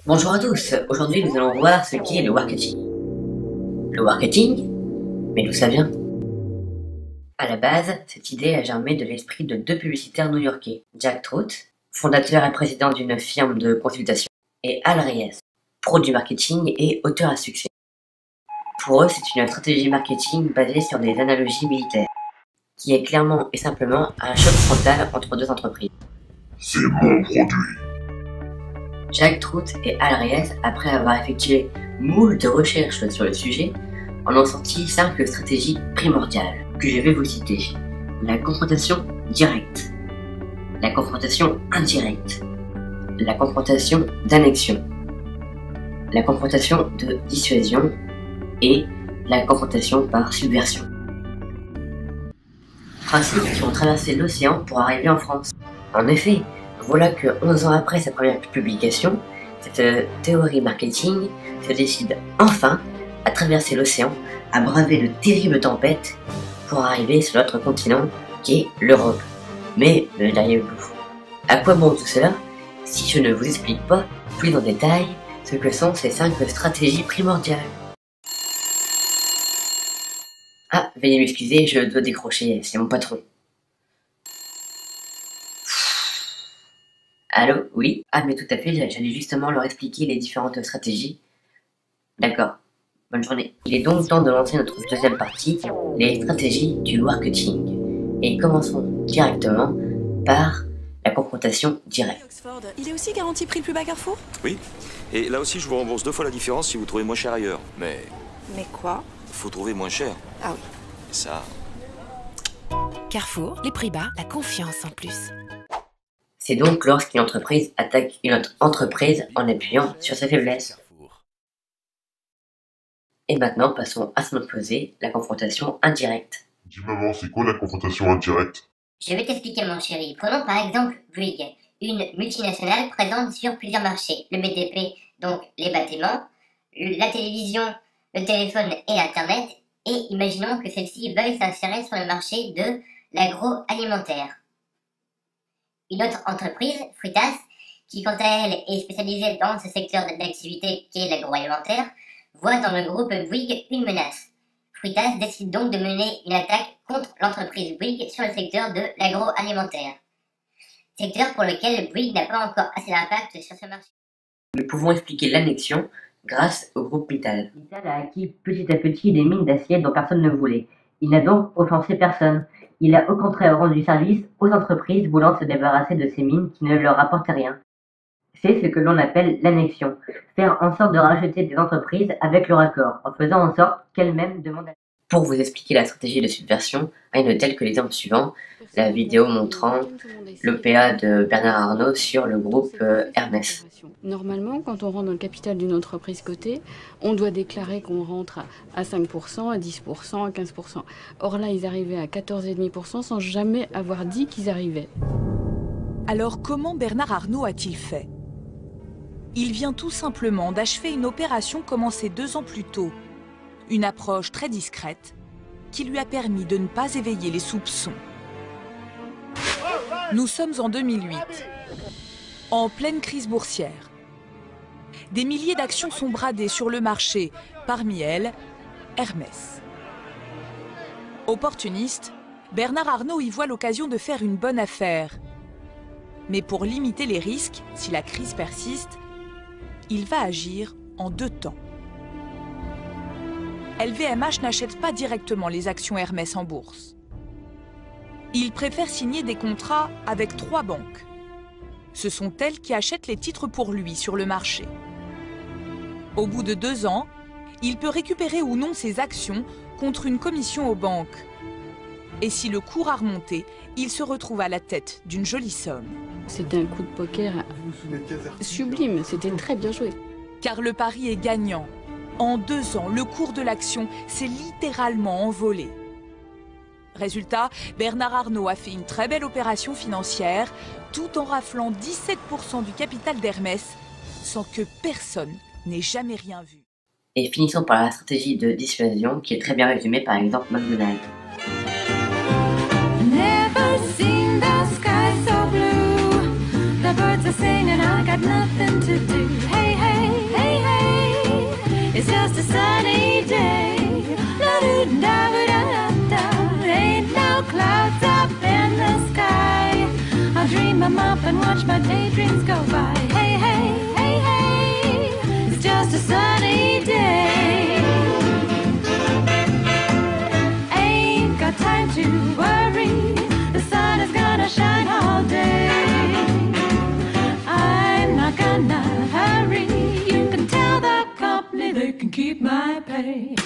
Bonjour à tous, aujourd'hui nous allons voir ce qu'est le marketing. Le marketing? Mais d'où ça vient? À la base, cette idée a germé de l'esprit de deux publicitaires new-yorkais, Jack Trout, fondateur et président d'une firme de consultation, et Al Reyes, pro du marketing et auteur à succès. Pour eux, c'est une stratégie marketing basée sur des analogies militaires, qui est clairement et simplement un choc frontal entre deux entreprises. C'est mon produit. Jack Trout et Al Reyes, après avoir effectué moult recherches sur le sujet, en ont sorti 5 stratégies primordiales que je vais vous citer. La confrontation directe, la confrontation indirecte, la confrontation d'annexion, la confrontation de dissuasion et la confrontation par subversion. Principes qui ont traversé l'océan pour arriver en France. En effet, voilà que 11 ans après sa première publication, cette théorie marketing se décide enfin à traverser l'océan, à braver de terribles tempêtes pour arriver sur notre continent qui est l'Europe. Mais le dernier bout. À quoi bon tout cela si je ne vous explique pas plus en détail ce que sont ces 5 stratégies primordiales? Ah, veuillez m'excuser, je dois décrocher, c'est mon patron. Allô? Oui? Ah mais tout à fait, j'allais justement leur expliquer les différentes stratégies. D'accord. Bonne journée. Il est donc temps de lancer notre deuxième partie, les stratégies du marketing. Et commençons directement par la confrontation directe. Oxford, il est aussi garanti prix le plus bas Carrefour? Oui, et là aussi je vous rembourse 2 fois la différence si vous trouvez moins cher ailleurs. Mais Mais quoi? faut trouver moins cher. Ah oui. Ça... Carrefour, les prix bas, la confiance en plus. C'est donc lorsqu'une entreprise attaque une autre entreprise en appuyant sur sa faiblesse. Et maintenant, passons à son opposé, la confrontation indirecte. Dis maman, c'est quoi la confrontation indirecte? Je vais t'expliquer mon chéri. Prenons par exemple Bouygues, une multinationale présente sur plusieurs marchés. Le BTP, donc les bâtiments, la télévision, le téléphone et Internet. Et imaginons que celle-ci veuille s'insérer sur le marché de l'agroalimentaire. Une autre entreprise, Fruitas, qui quant à elle est spécialisée dans ce secteur d'activité qu'est l'agroalimentaire, voit dans le groupe Bouygues une menace. Fruitas décide donc de mener une attaque contre l'entreprise Bouygues sur le secteur de l'agroalimentaire. Secteur pour lequel Bouygues n'a pas encore assez d'impact sur ce marché. Nous pouvons expliquer l'annexion grâce au groupe Mittal. Mittal a acquis petit à petit des mines d'acier dont personne ne voulait. Il n'a donc offensé personne. Il a au contraire rendu service aux entreprises voulant se débarrasser de ces mines qui ne leur rapportent rien. C'est ce que l'on appelle l'annexion, faire en sorte de racheter des entreprises avec leur accord, en faisant en sorte qu'elles-mêmes demandent. Pour vous expliquer la stratégie de subversion, rien de tel que l'exemple suivant, la vidéo montrant l'OPA de Bernard Arnault sur le groupe Hermès. Normalement, quand on rentre dans le capital d'une entreprise cotée, on doit déclarer qu'on rentre à 5%, à 10%, à 15%. Or là, ils arrivaient à 14,5% sans jamais avoir dit qu'ils arrivaient. Alors comment Bernard Arnault a-t-il fait? Il vient tout simplement d'achever une opération commencée 2 ans plus tôt. Une approche très discrète qui lui a permis de ne pas éveiller les soupçons. Nous sommes en 2008, en pleine crise boursière. Des milliers d'actions sont bradées sur le marché, parmi elles, Hermès. Opportuniste, Bernard Arnault y voit l'occasion de faire une bonne affaire. Mais pour limiter les risques, si la crise persiste, il va agir en 2 temps. LVMH n'achète pas directement les actions Hermès en bourse. Il préfère signer des contrats avec 3 banques. Ce sont elles qui achètent les titres pour lui sur le marché. Au bout de 2 ans, il peut récupérer ou non ses actions contre une commission aux banques. Et si le cours a remonté, il se retrouve à la tête d'une jolie somme. C'était un coup de poker sublime, c'était très bien joué. Car le pari est gagnant. En 2 ans, le cours de l'action s'est littéralement envolé. Résultat, Bernard Arnault a fait une très belle opération financière, tout en raflant 17% du capital d'Hermès, sans que personne n'ait jamais rien vu. Et finissons par la stratégie de dissuasion qui est très bien résumée par exemple McDonald's. Never seen the sky so blue. The birds are singing, I got nothing to do. Hey, hey. my mop and watch my daydreams go by. Hey, hey, hey, hey, it's just a sunny day. Ain't got time to worry, the sun is gonna shine all day. I'm not gonna hurry, you can tell the company they can keep my pay.